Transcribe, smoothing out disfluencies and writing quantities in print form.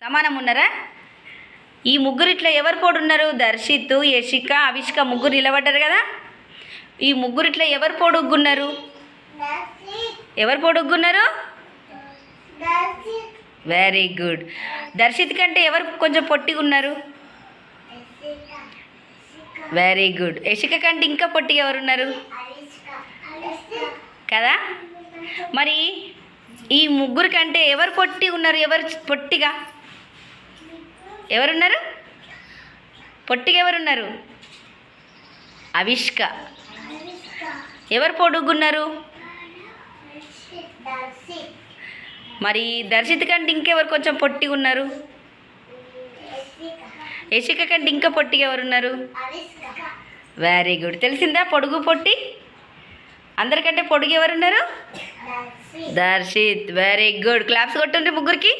సమానం ఉన్నారా? ఈ ముగ్గురు ఇట్లా ఎవరు పొడున్నారు? దర్శిత్, యశిక, అవిష్క ముగ్గురు నిలబడ్డారు కదా. ఈ ముగ్గురు ఇట్లా ఎవరు పొడుగున్నారు? ఎవరు పొడుగున్నారు? Very good. దర్శిత్ కంటే ఎవరు కొంచెం పొట్టిగా ఉన్నారు? Very good. యశిక కంటే ఇంకా పొట్టిగా ఎవరున్నారు కదా? మరి ఈ ముగ్గురు కంటే ఎవరు పొట్టి ఉన్నారు? ఎవరు పొట్టిగా ఎవరున్నారు? పొట్టిగా ఎవరున్నారు? అవిష్క. ఎవరు పొడుగున్నారు? మరి దర్శిత్ కంటే ఇంకెవరు కొంచెం పొట్టిగా ఉన్నారు? యశిక కంటే ఇంకా పొట్టిగా ఎవరున్నారు? Very good. తెలిసిందా పొడుగు పొట్టి? అందరికంటే పొడుగు ఎవరున్నారు? దర్శిత్. Very good. క్లాప్స్ కొట్టుండ్రి ముగ్గురికి.